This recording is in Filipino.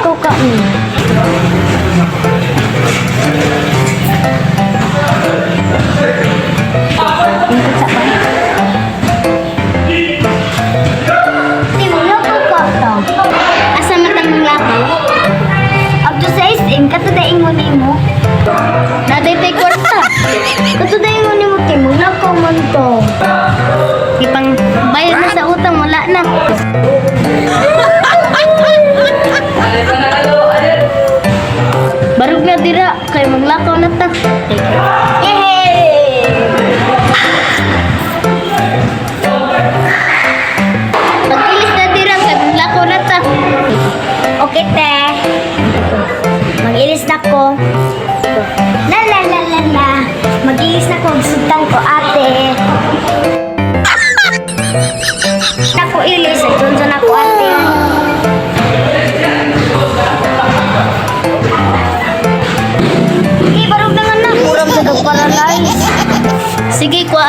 ko kami. Timulog ko to. Asa matang lakaw? Up to 6 katudaing mo nimo. Naday tay kwarta. Katudaing mo nimo timulog ko man to. Ipang bayad na sa utang wala na. Barug na dira kay maglakaw na ta. Yay! Pag-ilis na dira kay maglakaw na ta. Okay, te. Mag-ilis na ko. La la la la la. Mag-ilis na ko. Sutang ko, ate. Ako ilis. Johnson ako, ate. Barog na nga na. Kurang sa paralyze. Sige, kuha